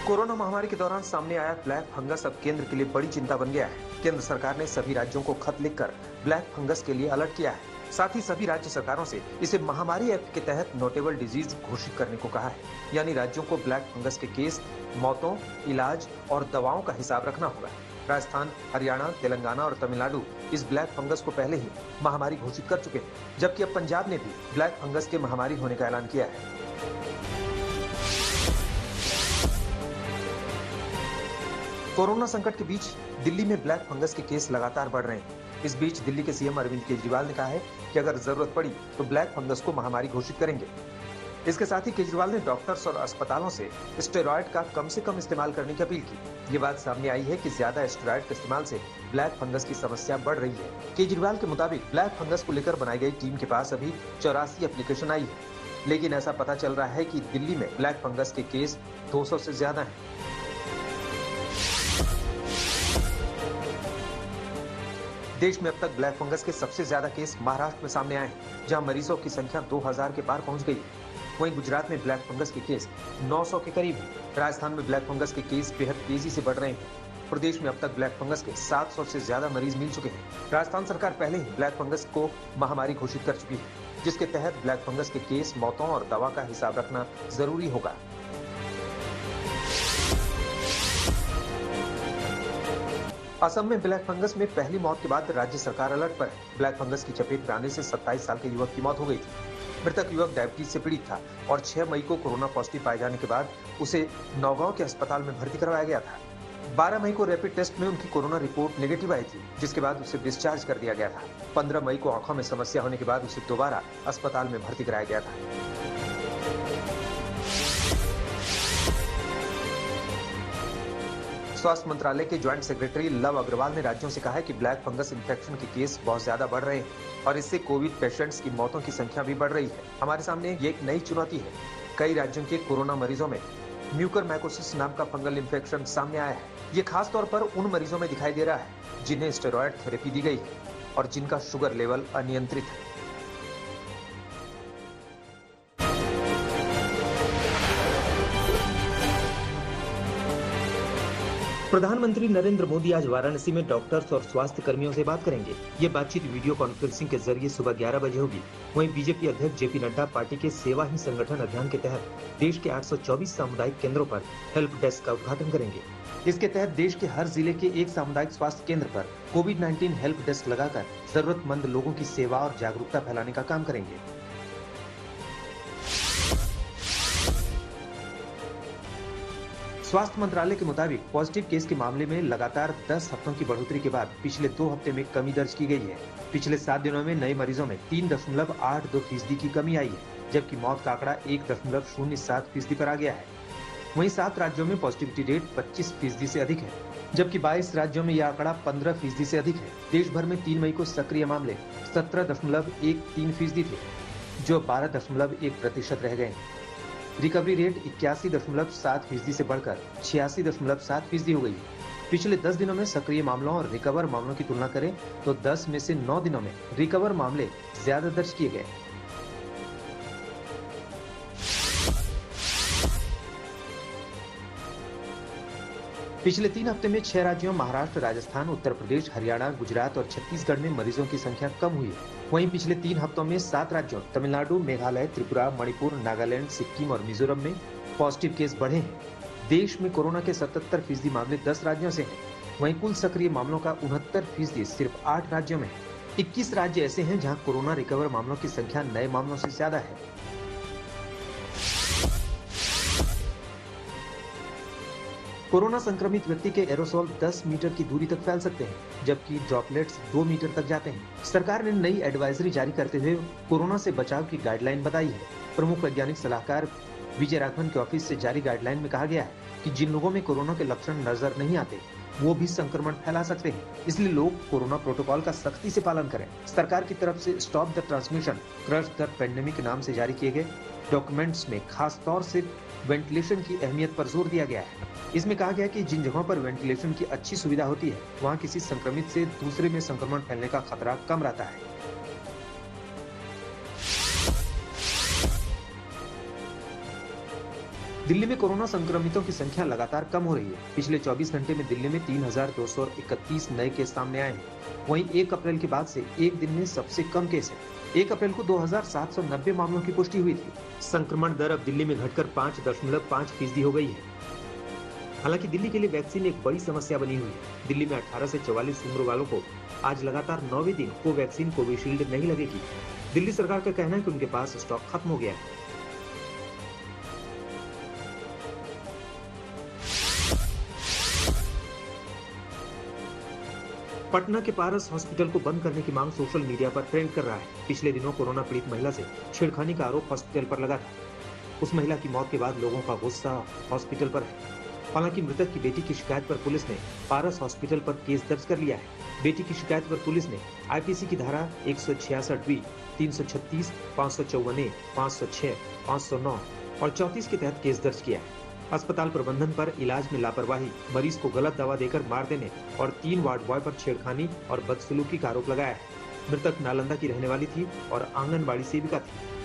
Corona महामारी के दौरान सामने आया ब्लैक फंगस अब केंद्र के लिए बड़ी चिंता बन गया है। केंद्र सरकार ने सभी राज्यों को खत लिखकर ब्लैक फंगस के लिए अलर्ट किया है। साथ ही सभी राज्य सरकारों से इसे महामारी एक्ट के तहत नोटेबल डिजीज घोषित करने को कहा है। यानी राज्यों को ब्लैक फंगस के केस, मौतों, इलाज और दवाओं का हिसाब रखना होगा। राजस्थान, हरियाणा, तेलंगाना और तमिलनाडु इस ब्लैक फंगस को पहले ही महामारी घोषित कर चुके हैं, जबकि अब पंजाब ने भी ब्लैक फंगस के महामारी होने का ऐलान किया है। कोरोना संकट के बीच दिल्ली में ब्लैक फंगस के केस लगातार बढ़ रहे हैं। इस बीच दिल्ली के सीएम अरविंद केजरीवाल ने कहा है कि अगर जरूरत पड़ी तो ब्लैक फंगस को महामारी घोषित करेंगे। इसके साथ ही केजरीवाल ने डॉक्टर्स और अस्पतालों से स्टेरॉयड का कम से कम इस्तेमाल करने की अपील की। ये बात सामने आई है कि ज्यादा स्टेरॉयड के इस्तेमाल से ब्लैक फंगस की समस्या बढ़ रही है। केजरीवाल के मुताबिक ब्लैक फंगस को लेकर बनाई गई टीम के पास अभी 84 एप्लीकेशन आई है, लेकिन ऐसा पता चल रहा है कि दिल्ली में ब्लैक फंगस के केस 200 से ज्यादा हैं। देश में अब तक ब्लैक फंगस के सबसे ज्यादा केस महाराष्ट्र में सामने आए हैं, जहां मरीजों की संख्या 2000 के पार पहुंच गई है। वहीं गुजरात में ब्लैक फंगस के केस 900 के करीब हैं। राजस्थान में ब्लैक फंगस के केस बेहद तेजी से बढ़ रहे हैं। प्रदेश में अब तक ब्लैक फंगस के 700 से ज्यादा मरीज मिल चुके हैं। राजस्थान सरकार पहले ही ब्लैक फंगस को महामारी घोषित कर चुकी है, जिसके तहत ब्लैक फंगस के केस, मौतों और दवा का हिसाब रखना जरूरी होगा। असम में ब्लैक फंगस में पहली मौत के बाद राज्य सरकार अलर्ट पर है। ब्लैक फंगस की चपेट में आने से 27 साल के युवक की मौत हो गई थी। मृतक युवक डायबिटीज से पीड़ित था और 6 मई को कोरोना पॉजिटिव पाए जाने के बाद उसे नौगांव के अस्पताल में भर्ती करवाया गया था। 12 मई को रैपिड टेस्ट में उनकी कोरोना रिपोर्ट नेगेटिव आई थी, जिसके बाद उसे डिस्चार्ज कर दिया गया था। 15 मई को आंखों में समस्या होने के बाद उसे दोबारा अस्पताल में भर्ती कराया गया था। स्वास्थ्य मंत्रालय के ज्वाइंट सेक्रेटरी लव अग्रवाल ने राज्यों से कहा है कि ब्लैक फंगस इन्फेक्शन के केस बहुत ज्यादा बढ़ रहे हैं और इससे कोविड पेशेंट्स की मौतों की संख्या भी बढ़ रही है। हमारे सामने ये एक नई चुनौती है। कई राज्यों के कोरोना मरीजों में म्यूकरमाइकोसिस नाम का फंगल इन्फेक्शन सामने आया है। ये खास तौर पर उन मरीजों में दिखाई दे रहा है जिन्हें स्टेरॉयड थेरेपी दी गई है और जिनका शुगर लेवल अनियंत्रित है। प्रधानमंत्री नरेंद्र मोदी आज वाराणसी में डॉक्टर्स और स्वास्थ्य कर्मियों से बात करेंगे। ये बातचीत वीडियो कॉन्फ्रेंसिंग के जरिए सुबह 11 बजे होगी। वहीं बीजेपी अध्यक्ष जेपी नड्डा पार्टी के सेवा ही संगठन अभियान के तहत देश के 824 सामुदायिक केंद्रों पर हेल्प डेस्क का उद्घाटन करेंगे। इसके तहत देश के हर जिले के एक सामुदायिक स्वास्थ्य केंद्र पर कोविड-19 हेल्प डेस्क लगाकर जरूरतमंद लोगों की सेवा और जागरूकता फैलाने का काम करेंगे। स्वास्थ्य मंत्रालय के मुताबिक पॉजिटिव केस के मामले में लगातार 10 हफ्तों की बढ़ोतरी के बाद पिछले 2 हफ्ते में कमी दर्ज की गई है। पिछले 7 दिनों में नए मरीजों में 3.82% की कमी आई है, जबकि मौत का आंकड़ा 1.07% पर आ गया है। वहीं 7 राज्यों में पॉजिटिविटी रेट 25% से अधिक है, जबकि 22 राज्यों में यह आंकड़ा 15% से अधिक है। देश भर में 3 मई को सक्रिय मामले 17.13% थे, जो 12.1% रह गए हैं। रिकवरी रेट 81.7% से बढ़कर 86.7% हो गई है। पिछले 10 दिनों में सक्रिय मामलों और रिकवर मामलों की तुलना करें तो 10 में से 9 दिनों में रिकवर मामले ज्यादा दर्ज किए गए। पिछले 3 हफ्ते में 6 राज्यों महाराष्ट्र, राजस्थान, उत्तर प्रदेश, हरियाणा, गुजरात और छत्तीसगढ़ में मरीजों की संख्या कम हुई है। वहीं पिछले 3 हफ्तों में 7 राज्यों तमिलनाडु, मेघालय, त्रिपुरा, मणिपुर, नागालैंड, सिक्किम और मिजोरम में पॉजिटिव केस बढ़े हैं। देश में कोरोना के 77% मामले 10 राज्यों से हैं। वहीं कुल सक्रिय मामलों का 69% सिर्फ 8 राज्यों में है। 21 राज्य ऐसे हैं जहां कोरोना रिकवर मामलों की संख्या नए मामलों से ज्यादा है। कोरोना संक्रमित व्यक्ति के एरोसोल 10 मीटर की दूरी तक फैल सकते हैं, जबकि ड्रॉपलेट्स 2 मीटर तक जाते हैं। सरकार ने नई एडवाइजरी जारी करते हुए कोरोना से बचाव की गाइडलाइन बताई है। प्रमुख वैज्ञानिक सलाहकार विजय राघवन के ऑफिस से जारी गाइडलाइन में कहा गया है कि जिन लोगों में कोरोना के लक्षण नजर नहीं आते, वो भी संक्रमण फैला सकते हैं। इसलिए लोग कोरोना प्रोटोकॉल का सख्ती से पालन करें। सरकार की तरफ से stop the transmission, crush the pandemic नाम से जारी किए गए डॉक्यूमेंट्स में खास तौर से वेंटिलेशन की अहमियत पर जोर दिया गया है। इसमें कहा गया कि जिन जगहों पर वेंटिलेशन की अच्छी सुविधा होती है, वहां किसी संक्रमित से दूसरे में संक्रमण फैलने का खतरा कम रहता है। दिल्ली में कोरोना संक्रमितों की संख्या लगातार कम हो रही है। पिछले 24 घंटे में दिल्ली में 3,231 नए केस सामने आए हैं। वहीं 1 अप्रैल के बाद से एक दिन में सबसे कम केस है। 1 अप्रैल को 2,790 मामलों की पुष्टि हुई थी। संक्रमण दर अब दिल्ली में घटकर 5.5% हो गई है। हालांकि दिल्ली के लिए वैक्सीन एक बड़ी समस्या बनी हुई है। दिल्ली में 18 से 44 उम्र वालों को आज लगातार 9वें दिन कोवैक्सीन कोविशील्ड नहीं लगेगी। दिल्ली सरकार का कहना है कि उनके पास स्टॉक खत्म हो गया है। पटना के पारस हॉस्पिटल को बंद करने की मांग सोशल मीडिया पर ट्रेंड कर रहा है। पिछले दिनों कोरोना पीड़ित महिला से छेड़खानी का आरोप हॉस्पिटल पर लगा था। उस महिला की मौत के बाद लोगों का गुस्सा हॉस्पिटल पर है। हालांकि मृतक की बेटी की शिकायत पर पुलिस ने पारस हॉस्पिटल पर केस दर्ज कर लिया है। बेटी की शिकायत पर पुलिस ने आईपीसी की धारा 166 336, 554, 506, 509 और 34 के तहत केस दर्ज किया है। अस्पताल प्रबंधन पर इलाज में लापरवाही, मरीज को गलत दवा देकर मार देने और 3 वार्ड बॉय पर छेड़खानी और बदसलूकी का आरोप लगाया है। मृतक नालंदा की रहने वाली थी और आंगनबाड़ी सेविका थी।